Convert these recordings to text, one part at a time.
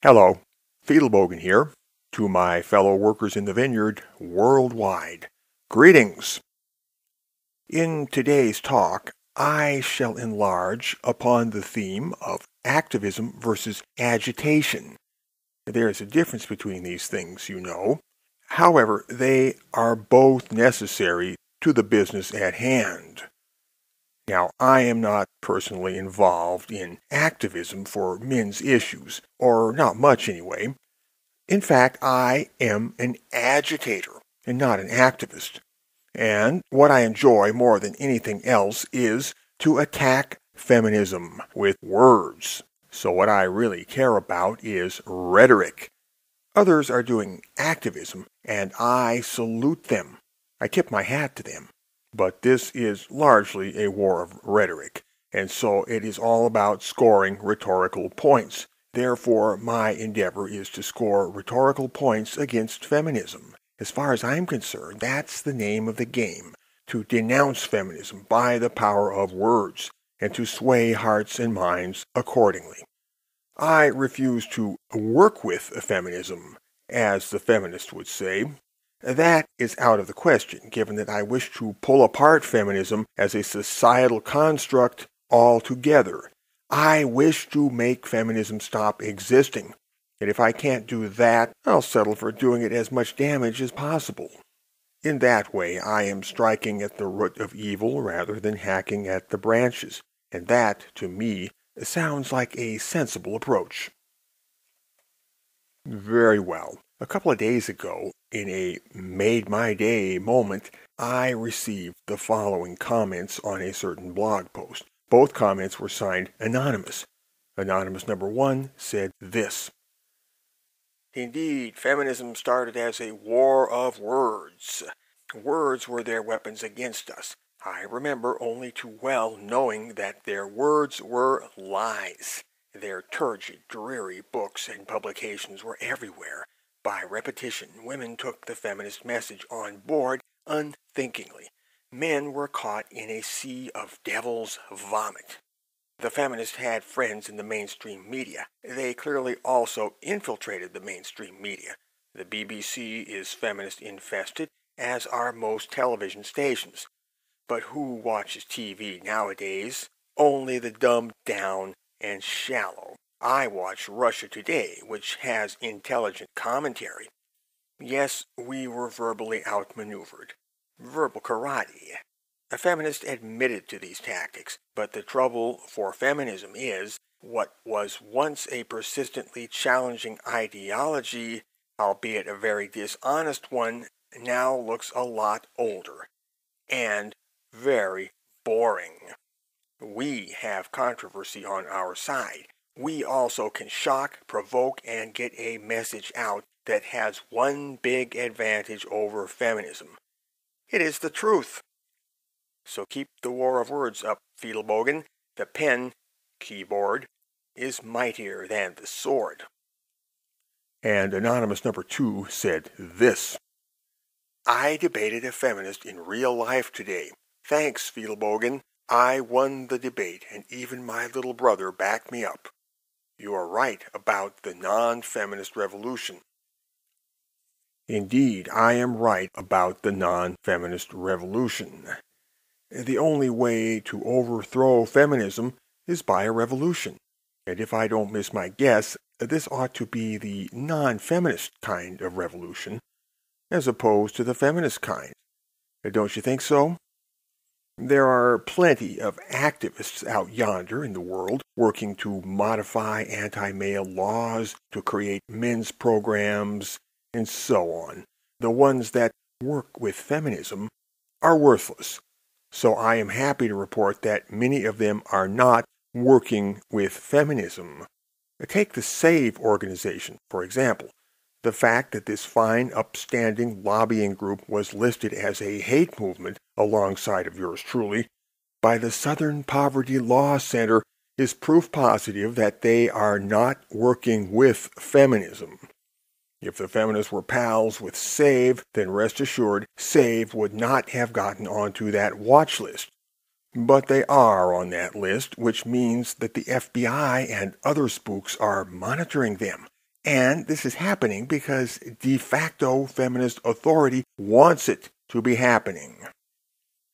Hello, Fiedelbogen here, to my fellow workers in the vineyard worldwide. Greetings! In today's talk, I shall enlarge upon the theme of activism versus agitation. There is a difference between these things, you know. However, they are both necessary to the business at hand. Now, I am not personally involved in activism for men's issues, or not much anyway. In fact, I am an agitator and not an activist. And what I enjoy more than anything else is to attack feminism with words. So what I really care about is rhetoric. Others are doing activism, and I salute them. I tip my hat to them. But this is largely a war of rhetoric, and so it is all about scoring rhetorical points. Therefore, my endeavor is to score rhetorical points against feminism. As far as I'm concerned, that's the name of the game, to denounce feminism by the power of words, and to sway hearts and minds accordingly. I refuse to work with feminism, as the feminist would say. That is out of the question, given that I wish to pull apart feminism as a societal construct altogether. I wish to make feminism stop existing, and if I can't do that, I'll settle for doing it as much damage as possible. In that way, I am striking at the root of evil rather than hacking at the branches, and that, to me, sounds like a sensible approach. Very well. A couple of days ago, in a made my day moment, I received the following comments on a certain blog post. Both comments were signed anonymous. Anonymous number 1 said this: "Indeed, feminism started as a war of words. Words were their weapons against us. I remember only too well knowing that their words were lies. Their turgid, dreary books and publications were everywhere. By repetition, women took the feminist message on board unthinkingly. Men were caught in a sea of devil's vomit. The feminists had friends in the mainstream media. They clearly also infiltrated the mainstream media. The BBC is feminist-infested, as are most television stations. But who watches TV nowadays? Only the dumbed down and shallow. I watch Russia Today, which has intelligent commentary. Yes, we were verbally outmaneuvered. Verbal karate. A feminist admitted to these tactics, but the trouble for feminism is, what was once a persistently challenging ideology, albeit a very dishonest one, now looks a lot older and very boring. We have controversy on our side. We also can shock, provoke, and get a message out that has one big advantage over feminism. It is the truth. So keep the war of words up, Fiedelbogen. The pen, keyboard, is mightier than the sword." And anonymous number 2 said this: "I debated a feminist in real life today. Thanks, Fiedelbogen. I won the debate, and even my little brother backed me up. You are right about the non-feminist revolution." Indeed, I am right about the non-feminist revolution. The only way to overthrow feminism is by a revolution. And if I don't miss my guess, this ought to be the non-feminist kind of revolution, as opposed to the feminist kind. Don't you think so? There are plenty of activists out yonder in the world working to modify anti-male laws, to create men's programs, and so on. The ones that work with feminism are worthless. So I am happy to report that many of them are not working with feminism. Take the SAVE organization, for example. The fact that this fine, upstanding lobbying group was listed as a hate movement alongside of yours truly by the Southern Poverty Law Center is proof positive that they are not working with feminism. If the feminists were pals with SAVE, then rest assured SAVE would not have gotten onto that watch list. But they are on that list, which means that the FBI and other spooks are monitoring them. And this is happening because de facto feminist authority wants it to be happening.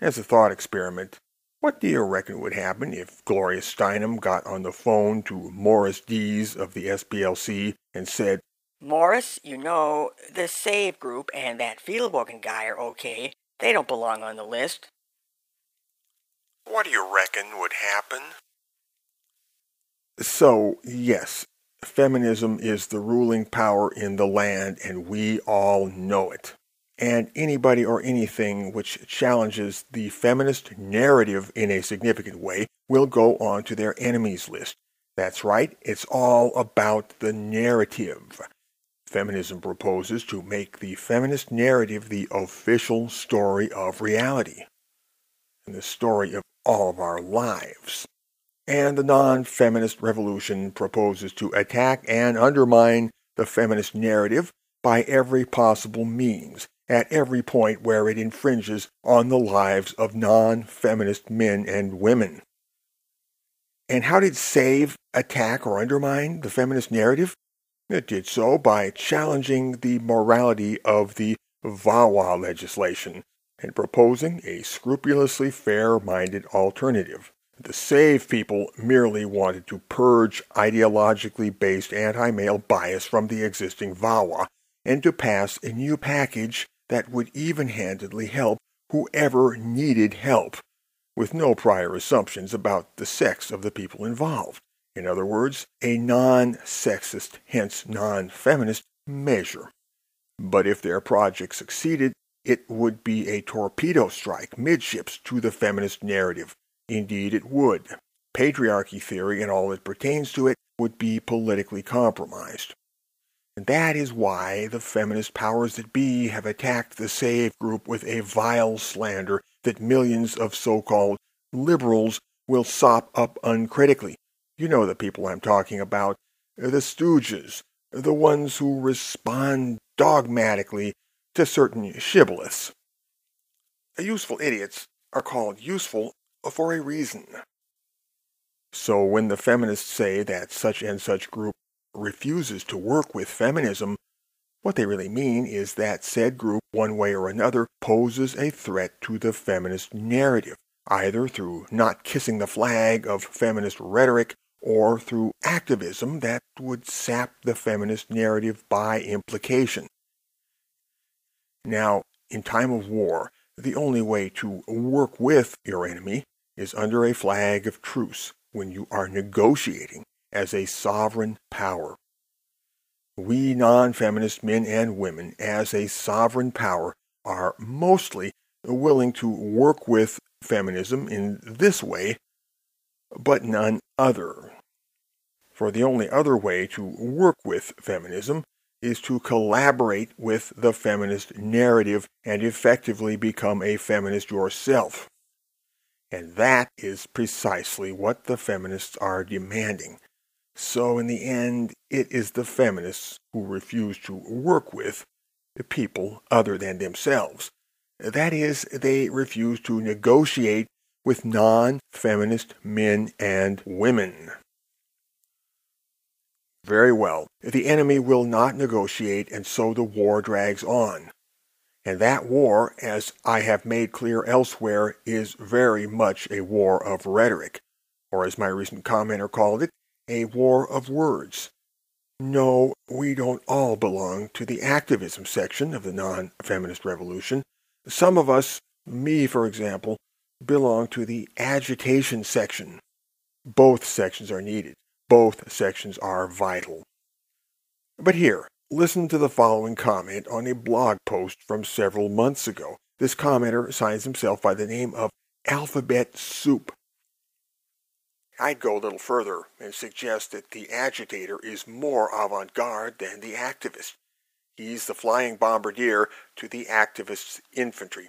As a thought experiment, what do you reckon would happen if Gloria Steinem got on the phone to Morris Dees of the SPLC and said, "Morris, you know, the SAVE group and that Fiedelbogen guy are okay. They don't belong on the list." What do you reckon would happen? So, yes, feminism is the ruling power in the land, and we all know it. And anybody or anything which challenges the feminist narrative in a significant way will go on to their enemies list. That's right, it's all about the narrative. Feminism proposes to make the feminist narrative the official story of reality, and the story of all of our lives. And the non-feminist revolution proposes to attack and undermine the feminist narrative by every possible means, at every point where it infringes on the lives of non-feminist men and women. And how did SAVE attack or undermine the feminist narrative? It did so by challenging the morality of the VAWA legislation and proposing a scrupulously fair-minded alternative. The SAVE people merely wanted to purge ideologically based anti-male bias from the existing VAWA and to pass a new package that would even-handedly help whoever needed help, with no prior assumptions about the sex of the people involved. In other words, a non-sexist, hence non-feminist, measure. But if their project succeeded, it would be a torpedo strike midships to the feminist narrative. Indeed it would. Patriarchy theory and all that pertains to it would be politically compromised. And that is why the feminist powers that be have attacked the SAVE group with a vile slander that millions of so-called liberals will sop up uncritically. You know the people I'm talking about, the stooges, the ones who respond dogmatically to certain shibboleths. Useful idiots are called useful for a reason. So when the feminists say that such and such group refuses to work with feminism, what they really mean is that said group, one way or another, poses a threat to the feminist narrative, either through not kissing the flag of feminist rhetoric or through activism that would sap the feminist narrative by implication. Now, in time of war, the only way to work with your enemy is under a flag of truce when you are negotiating as a sovereign power. We non-feminist men and women, as a sovereign power, are mostly willing to work with feminism in this way, but none other. For the only other way to work with feminism is to collaborate with the feminist narrative and effectively become a feminist yourself. And that is precisely what the feminists are demanding. So in the end, it is the feminists who refuse to work with people other than themselves. That is, they refuse to negotiate with non-feminist men and women. Very well. The enemy will not negotiate, and so the war drags on. And that war, as I have made clear elsewhere, is very much a war of rhetoric, or as my recent commenter called it, a war of words. No, we don't all belong to the activism section of the non-feminist revolution. Some of us, me for example, belong to the agitation section. Both sections are needed. Both sections are vital. But here, listen to the following comment on a blog post from several months ago. This commenter signs himself by the name of Alphabet Soup. I'd go a little further and suggest that the agitator is more avant-garde than the activist. He's the flying bombardier to the activist's infantry.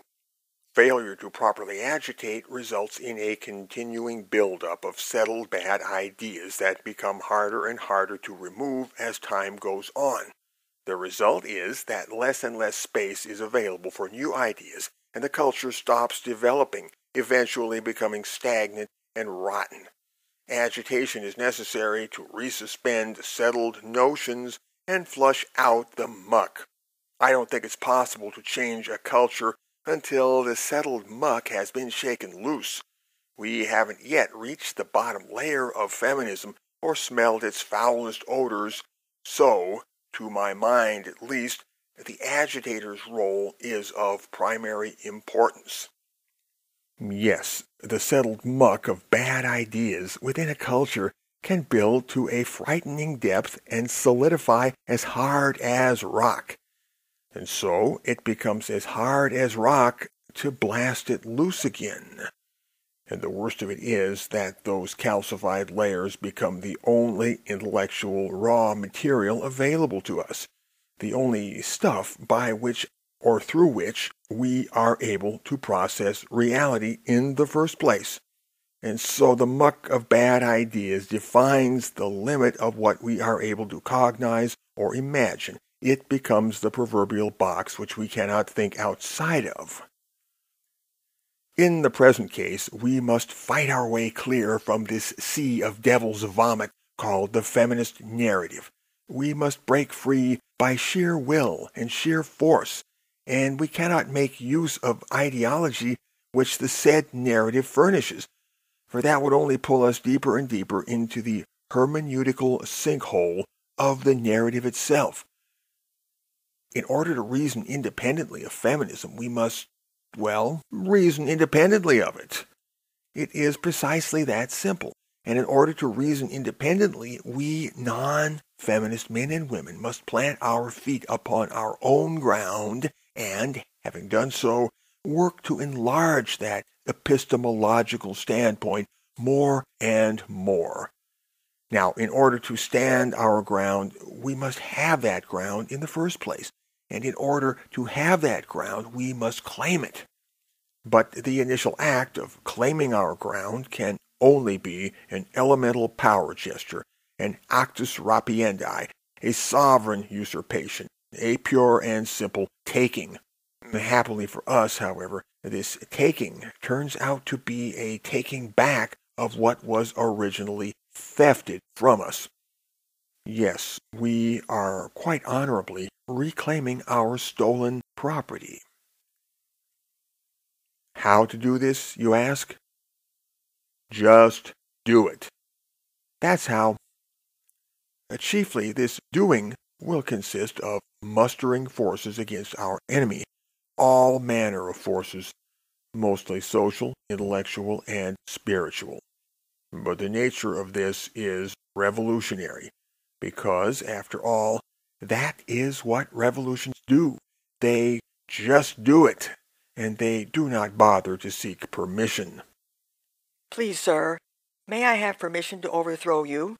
Failure to properly agitate results in a continuing buildup of settled bad ideas that become harder and harder to remove as time goes on. The result is that less and less space is available for new ideas, and the culture stops developing, eventually becoming stagnant and rotten. Agitation is necessary to resuspend settled notions and flush out the muck. I don't think it's possible to change a culture until the settled muck has been shaken loose. We haven't yet reached the bottom layer of feminism or smelled its foulest odors, so, to my mind at least, the agitator's role is of primary importance. Yes, the settled muck of bad ideas within a culture can build to a frightening depth and solidify as hard as rock. And so it becomes as hard as rock to blast it loose again. And the worst of it is that those calcified layers become the only intellectual raw material available to us, the only stuff by which or through which we are able to process reality in the first place. And so the muck of bad ideas defines the limit of what we are able to cognize or imagine. It becomes the proverbial box which we cannot think outside of. In the present case, we must fight our way clear from this sea of devil's vomit called the feminist narrative. We must break free by sheer will and sheer force, and we cannot make use of ideology which the said narrative furnishes, for that would only pull us deeper and deeper into the hermeneutical sinkhole of the narrative itself. In order to reason independently of feminism, we must, reason independently of it. It is precisely that simple. And in order to reason independently, we non-feminist men and women must plant our feet upon our own ground and, having done so, work to enlarge that epistemological standpoint more and more. Now, in order to stand our ground, we must have that ground in the first place. And in order to have that ground, we must claim it. But the initial act of claiming our ground can only be an elemental power gesture, an actus rapiendi, a sovereign usurpation, a pure and simple taking. Happily for us, however, this taking turns out to be a taking back of what was originally thefted from us. Yes, we are quite honorably reclaiming our stolen property. How to do this, you ask? Just do it. That's how. Chiefly, this doing will consist of mustering forces against our enemy, all manner of forces, mostly social, intellectual, and spiritual. But the nature of this is revolutionary, because, after all, that is what revolutions do. They just do it, and they do not bother to seek permission. Please, sir, may I have permission to overthrow you?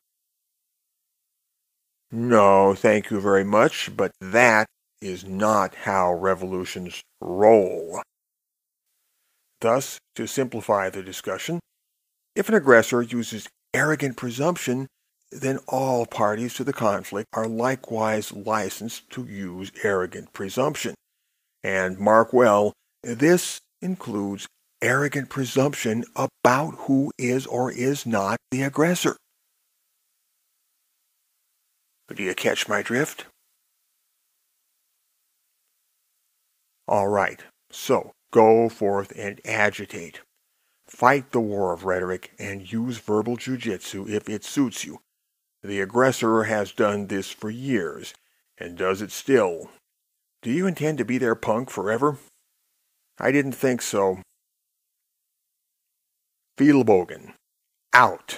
No, thank you very much, but that is not how revolutions roll. Thus, to simplify the discussion, if an aggressor uses arrogant presumption, then all parties to the conflict are likewise licensed to use arrogant presumption. And mark well, this includes arrogant presumption about who is or is not the aggressor. Do you catch my drift? All right, so go forth and agitate. Fight the war of rhetoric and use verbal jujitsu if it suits you. The aggressor has done this for years, and does it still. Do you intend to be their punk forever? I didn't think so. Fiedelbogen. Out.